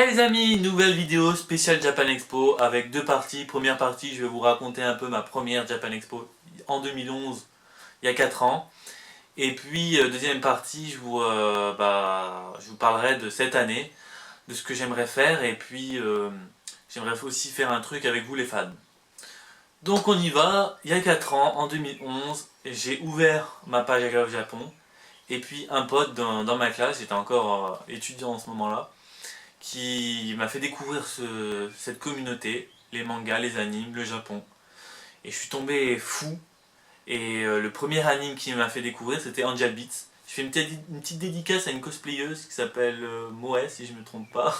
Hey les amis, nouvelle vidéo spéciale Japan Expo avec deux parties. Première partie, je vais vous raconter un peu ma première Japan Expo en 2011, il y a 4 ans. Et puis deuxième partie, je vous parlerai de cette année, de ce que j'aimerais faire. Et puis j'aimerais aussi faire un truc avec vous les fans. Donc on y va, il y a 4 ans, en 2011, j'ai ouvert ma page I Love Japon. Et puis un pote dans ma classe, j'étais encore étudiant en ce moment-là, qui m'a fait découvrir cette communauté, les mangas, les animes, le Japon. Et je suis tombé fou. Et le premier anime qui m'a fait découvrir, c'était Angel Beats. Je fais une petite dédicace à une cosplayeuse qui s'appelle Moe, si je me trompe pas.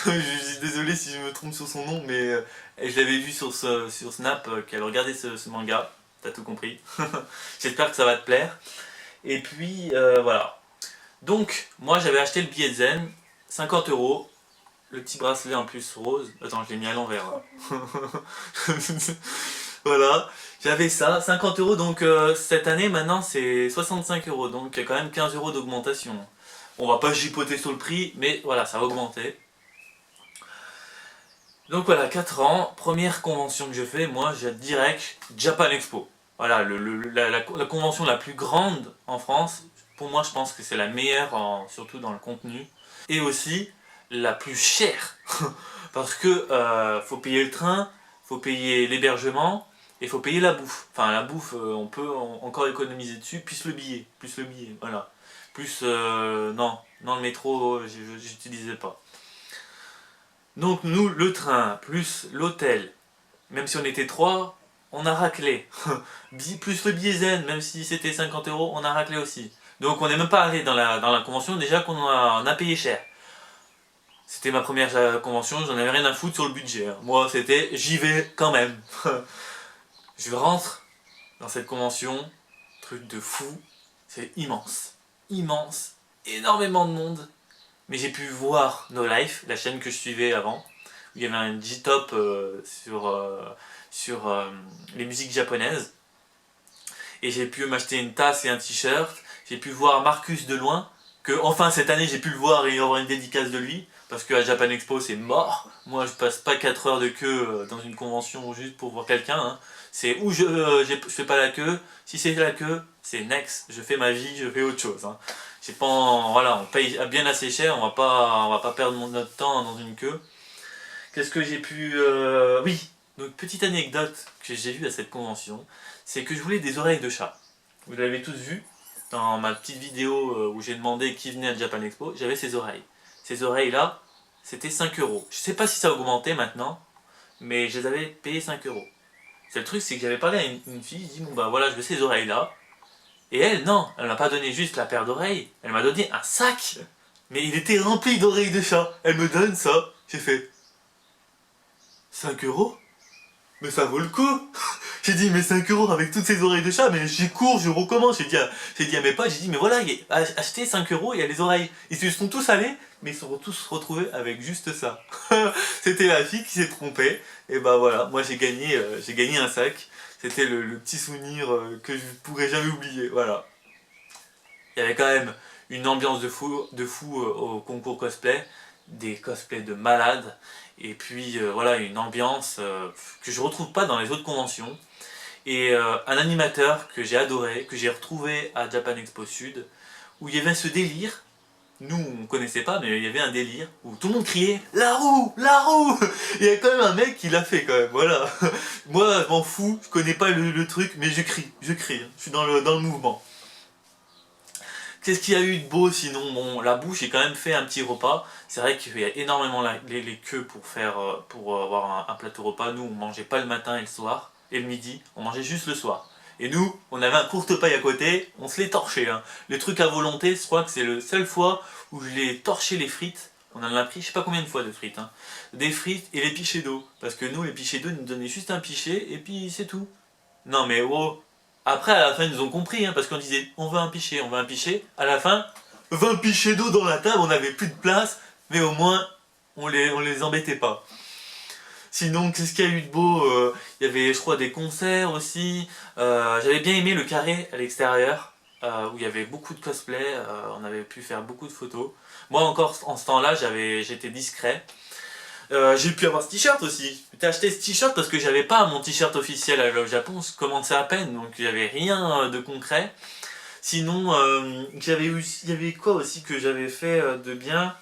Je suis désolé si je me trompe sur son nom, mais je l'avais vu sur Snap qu'elle regardait ce manga. T'as tout compris. J'espère que ça va te plaire. Et puis voilà. Donc, moi j'avais acheté le billet de Zen, 50 euros. Le petit bracelet en plus rose. Attends, je l'ai mis à l'envers. Voilà, j'avais ça, 50 euros. Donc cette année maintenant c'est 65 euros. Donc il y a quand même 15 euros d'augmentation. On va pas chipoter sur le prix, mais voilà, ça va augmenter. Donc voilà, 4 ans, première convention que je fais, moi j'ai direct Japan Expo. Voilà, la convention la plus grande en France. Pour moi, je pense que c'est la meilleure, surtout dans le contenu. Et aussi la plus chère. Parce que faut payer le train, faut payer l'hébergement et faut payer la bouffe. Enfin la bouffe, on peut encore économiser dessus, plus le billet, voilà. Plus non le métro, j'utilisais pas. Donc nous le train plus l'hôtel, même si on était trois, on a raclé. Plus le billet zen, même si c'était 50 euros, on a raclé aussi. Donc on n'est même pas allé dans la convention, déjà on a payé cher. C'était ma première convention, j'en avais rien à foutre sur le budget. Hein. Moi, c'était j'y vais quand même. Je rentre dans cette convention, truc de fou, c'est immense. Immense, énormément de monde. Mais j'ai pu voir No Life, la chaîne que je suivais avant, où il y avait un J-Top sur les musiques japonaises. Et j'ai pu m'acheter une tasse et un t-shirt. J'ai pu voir Marcus de loin, que enfin cette année j'ai pu le voir et avoir une dédicace de lui. Parce qu'à Japan Expo c'est mort. Moi je passe pas 4 heures de queue dans une convention juste pour voir quelqu'un. Hein. C'est où je fais pas la queue. Si c'est la queue, c'est next. Je fais ma vie, je fais autre chose. Hein. J'ai pas voilà, on paye bien assez cher, on va pas perdre notre temps dans une queue. Qu'est-ce que j'ai pu... Oui, donc petite anecdote que j'ai vue à cette convention, c'est que je voulais des oreilles de chat. Vous l'avez tous vu dans ma petite vidéo où j'ai demandé qui venait à Japan Expo, j'avais ces oreilles. Ces oreilles-là, c'était 5 euros. Je sais pas si ça a augmenté maintenant, mais je les avais payées 5 euros. C'est le truc, c'est que j'avais parlé à une fille, je dis bon bah voilà, je veux ces oreilles-là. Et elle, non, elle m'a pas donné juste la paire d'oreilles, elle m'a donné un sac. Mais il était rempli d'oreilles de chat. Elle me donne ça. J'ai fait 5 euros? Mais ça vaut le coup. J'ai dit mais 5 euros avec toutes ces oreilles de chat, mais j'y cours, je recommence. J'ai dit à mes potes, j'ai dit mais voilà, achetez 5 euros, il y a les oreilles. Ils se sont tous allés, mais ils se sont tous retrouvés avec juste ça. C'était la fille qui s'est trompée. Et bah voilà, moi j'ai gagné un sac. C'était le petit souvenir que je ne pourrai jamais oublier. Voilà. Il y avait quand même une ambiance de fou au concours cosplay, des cosplays de malades, et puis voilà, une ambiance que je retrouve pas dans les autres conventions. Et un animateur que j'ai adoré, que j'ai retrouvé à Japan Expo Sud, où il y avait ce délire. Nous on connaissait pas, mais il y avait un délire où tout le monde criait la roue, la roue. Il y a quand même un mec qui l'a fait quand même, voilà. Moi je m'en fous, je connais pas le truc, mais je crie, hein. Je suis dans le mouvement. Qu'est-ce qu'il y a eu de beau sinon? Bon, la bouche, j'ai quand même fait un petit repas. C'est vrai qu'il y a énormément les queues pour avoir un plateau repas. Nous, on mangeait pas le matin et le soir, et le midi, on mangeait juste le soir. Et nous, on avait un courte paille à côté, on se les torchait. Hein. Les trucs à volonté, je crois que c'est la seule fois où je l'ai torché les frites. On en a pris je sais pas combien de fois de frites. Hein. Des frites et les pichets d'eau. Parce que nous, les pichets d'eau, ils nous donnaient juste un pichet et puis c'est tout. Non mais oh, après, à la fin, ils nous ont compris, hein, parce qu'on disait on veut un pichet, on veut un pichet. À la fin, 20 pichets d'eau dans la table, on n'avait plus de place, mais au moins, on les embêtait pas. Sinon, qu'est-ce qu'il y a eu de beau? Il y avait, je crois, des concerts aussi. J'avais bien aimé le carré à l'extérieur, où il y avait beaucoup de cosplay, on avait pu faire beaucoup de photos. Moi encore en ce temps-là, j'étais discret. J'ai pu avoir ce t-shirt aussi. J'ai acheté ce t-shirt parce que j'avais pas mon t-shirt officiel à au Japon, je commençais à peine, donc j'avais rien de concret. Sinon, il y avait quoi aussi que j'avais fait de bien.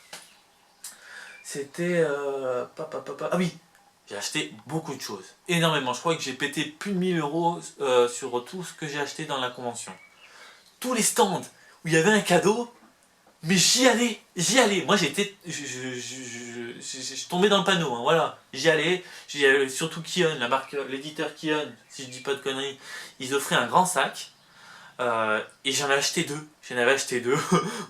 C'était... Ah oui, j'ai acheté beaucoup de choses. Énormément. Je crois que j'ai pété plus de 1000 € sur tout ce que j'ai acheté dans la convention. Tous les stands où il y avait un cadeau, mais j'y allais. Moi j'étais... Je tombais dans le panneau, hein, voilà. J'y allais, surtout Kion, la marque, l'éditeur Kion, si je dis pas de conneries, ils offraient un grand sac. Et j'en ai acheté deux. J'en avais acheté deux.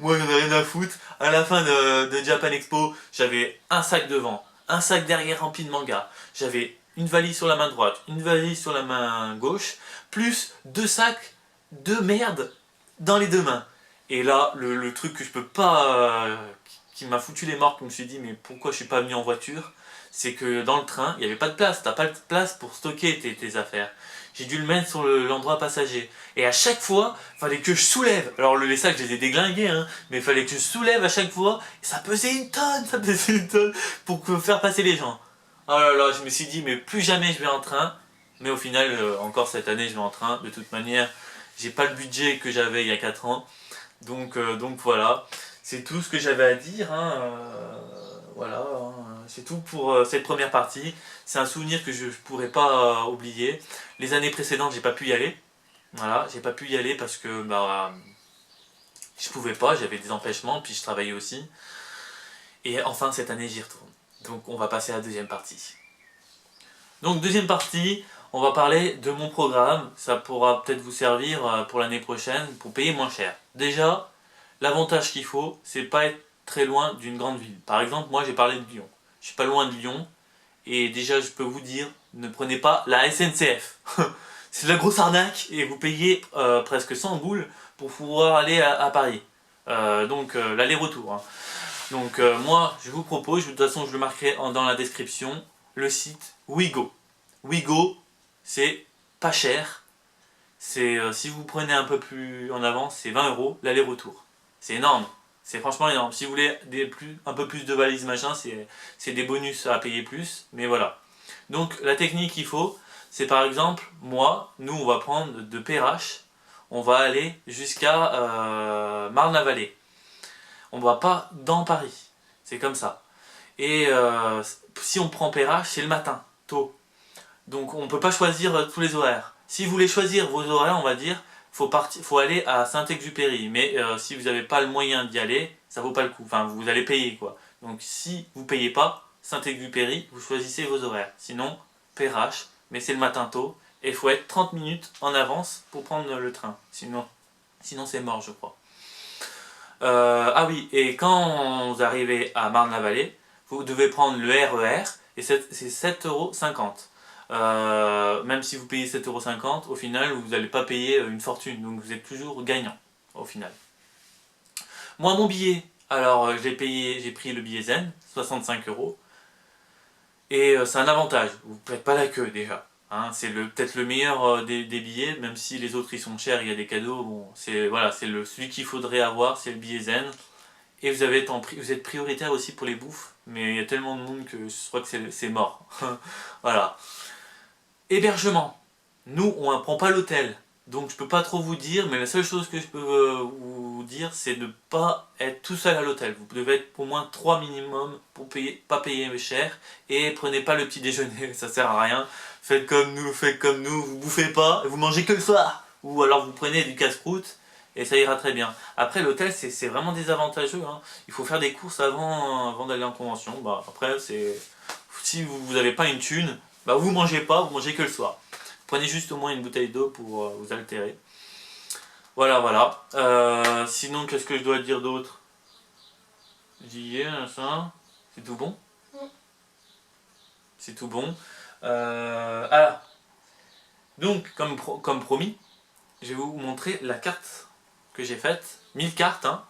Moi, j'en ai rien à foutre. À la fin de Japan Expo, j'avais un sac devant, un sac derrière rempli de mangas. J'avais une valise sur la main droite, une valise sur la main gauche, plus deux sacs de merde dans les deux mains. Et là, le truc que je peux pas... qui m'a foutu les morts, que je me suis dit, mais pourquoi je suis pas venu en voiture, c'est que dans le train, il n'y avait pas de place. T'as pas de place pour stocker tes affaires. J'ai dû le mettre sur l'endroit passager. Et à chaque fois, il fallait que je soulève. Alors les sacs, je les ai déglingués, hein, mais il fallait que je soulève à chaque fois. Et ça pesait une tonne, pour faire passer les gens. Oh là là, je me suis dit, mais plus jamais je vais en train. Mais au final, encore cette année, je vais en train. De toute manière, j'ai pas le budget que j'avais il y a 4 ans. Donc voilà, c'est tout ce que j'avais à dire. Hein, voilà, hein, c'est tout pour cette première partie. C'est un souvenir que je ne pourrais pas oublier. Les années précédentes, j'ai pas pu y aller. Voilà, j'ai pas pu y aller parce que je pouvais pas, j'avais des empêchements, puis je travaillais aussi. Et enfin, cette année, j'y retourne. Donc on va passer à la deuxième partie. Donc deuxième partie, on va parler de mon programme. Ça pourra peut-être vous servir pour l'année prochaine, pour payer moins cher. Déjà, l'avantage qu'il faut, c'est pas être très loin d'une grande ville. Par exemple, moi j'ai parlé de Lyon. Je suis pas loin de Lyon. Et déjà, je peux vous dire, ne prenez pas la SNCF. C'est de la grosse arnaque et vous payez presque 100 boules pour pouvoir aller à Paris. L'aller-retour. Hein. Donc moi, je vous propose, de toute façon je le marquerai dans la description, le site Wigo. Wigo, c'est pas cher. C'est si vous prenez un peu plus en avance, c'est 20 € l'aller-retour. C'est énorme. C'est franchement énorme. Si vous voulez un peu plus de valises, machin, c'est des bonus à payer plus. Mais voilà. Donc la technique qu'il faut, c'est par exemple, nous on va prendre de Perrache, on va aller jusqu'à Marne-la-Vallée. On va pas dans Paris. C'est comme ça. Et si on prend Perrache, c'est le matin, tôt. Donc on ne peut pas choisir tous les horaires. Si vous voulez choisir vos horaires, on va dire, faut aller à Saint-Exupéry. Mais si vous n'avez pas le moyen d'y aller, ça vaut pas le coup. Enfin, vous allez payer quoi. Donc si vous payez pas, Saint-Exupéry, vous choisissez vos horaires. Sinon, Perrache, mais c'est le matin tôt. Et il faut être 30 minutes en avance pour prendre le train. Sinon c'est mort, je crois. Ah oui, et quand vous arrivez à Marne-la-Vallée, vous devez prendre le RER, et c'est 7,50 €. Même si vous payez 7,50 €, au final, vous n'allez pas payer une fortune, donc vous êtes toujours gagnant, au final. Moi, mon billet, alors j'ai pris le billet Zen, 65 €, et c'est un avantage, vous ne faites pas la queue déjà. Hein, c'est peut-être le meilleur des billets, même si les autres ils sont chers, il y a des cadeaux, bon, voilà, celui qu'il faudrait avoir, c'est le billet Zen. Et vous êtes prioritaire aussi pour les bouffes, mais il y a tellement de monde que je crois que c'est mort. Voilà. Hébergement. Nous, on ne prend pas l'hôtel, donc je peux pas trop vous dire, mais la seule chose que je peux vous dire, c'est de ne pas être tout seul à l'hôtel. Vous devez être au moins 3 minimum pour pas payer cher, et prenez pas le petit déjeuner, ça sert à rien. Faites comme nous, vous bouffez pas, vous mangez que le soir. Ou alors vous prenez du casse-croûte, et ça ira très bien. Après l'hôtel c'est vraiment désavantageux, hein. Il faut faire des courses avant d'aller en convention. Après si vous n'avez pas une thune, vous mangez pas, vous mangez que le soir. Prenez juste au moins une bouteille d'eau pour vous altérer. Voilà. Sinon qu'est-ce que je dois dire d'autre? J'y ai, ça. C'est tout bon? C'est tout bon. Donc comme promis, je vais vous montrer la carte que j'ai faite, 1000 cartes, hein.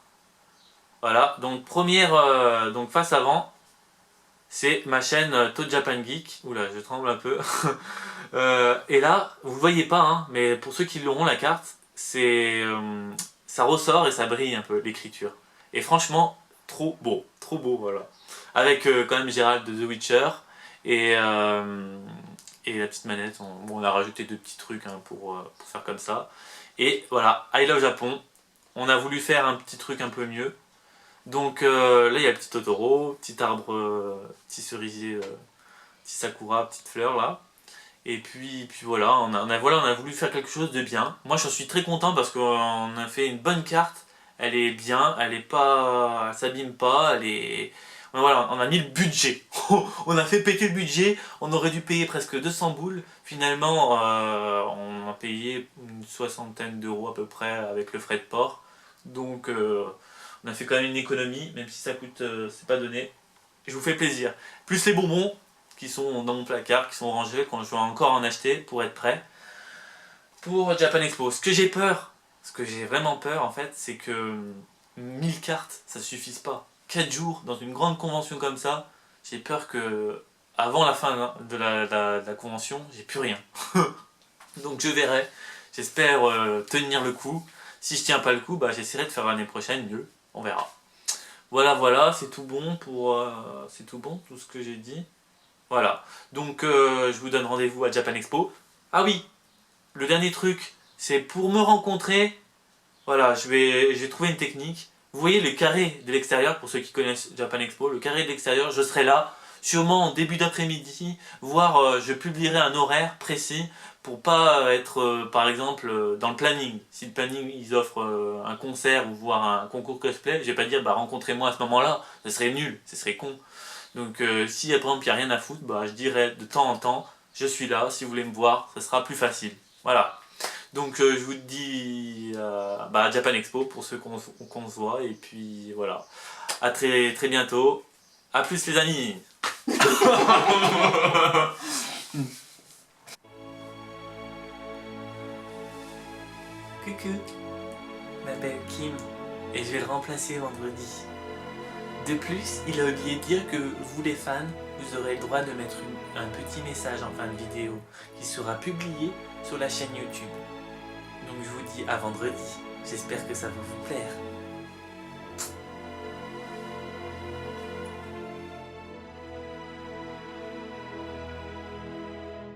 Voilà, donc première, donc face avant, c'est ma chaîne Toad Japan Geek. Oula, je tremble un peu. Et là, vous ne voyez pas, hein, mais pour ceux qui l'auront la carte, ça ressort et ça brille un peu l'écriture. Et franchement, trop beau, voilà. Avec quand même Gérald de The Witcher et la petite manette. On a rajouté 2 petits trucs hein, pour faire comme ça. Et voilà, I Love Japon. On a voulu faire un petit truc un peu mieux. Donc là, il y a le petit Totoro, petit arbre, petit cerisier, petit sakura, petite fleur là. Et puis voilà, on a voulu faire quelque chose de bien. Moi, je suis très content parce qu'on a fait une bonne carte. Elle est bien, elle est pas, elle s'abîme pas, elle est. Voilà, on a mis le budget. On a fait péter le budget. On aurait dû payer presque 200 boules. Finalement, on a payé une 60aine d'euros à peu près avec le frais de port. Donc, on a fait quand même une économie, même si ça coûte, c'est pas donné. Je vous fais plaisir. Plus les bonbons qui sont dans mon placard, qui sont rangés, quand je vais encore en acheter pour être prêt pour Japan Expo. Ce que j'ai peur, ce que j'ai vraiment peur en fait, c'est que 1000 cartes, ça suffise pas. 4 jours dans une grande convention comme ça, j'ai peur que avant la fin de la convention, j'ai plus rien. Donc je verrai. J'espère tenir le coup. Si je tiens pas le coup, bah, j'essaierai de faire l'année prochaine mieux. On verra. Voilà, c'est tout bon pour c'est tout bon tout ce que j'ai dit. Voilà. Donc je vous donne rendez-vous à Japan Expo. Ah oui, le dernier truc, c'est pour me rencontrer. Voilà, j'ai trouvé une technique. Vous voyez le carré de l'extérieur, pour ceux qui connaissent Japan Expo, le carré de l'extérieur, je serai là, sûrement en début d'après-midi, voire je publierai un horaire précis pour pas être, par exemple, dans le planning. Si le planning, ils offrent un concert ou voire un concours cosplay, je vais pas dire, bah rencontrez-moi à ce moment-là, ce serait nul, ce serait con. Donc si par exemple il n'y a rien à foutre, bah, je dirais de temps en temps, je suis là, si vous voulez me voir, ça sera plus facile. Voilà. Donc je vous dis bah, Japan Expo pour ceux qu'on se voit et puis voilà. À très très bientôt. A plus les amis. Coucou, je m'appelle Kim et je vais le remplacer vendredi. De plus, il a oublié de dire que vous les fans, vous aurez le droit de mettre un petit message en fin de vidéo qui sera publié sur la chaîne YouTube. Donc je vous dis à vendredi, j'espère que ça va vous plaire.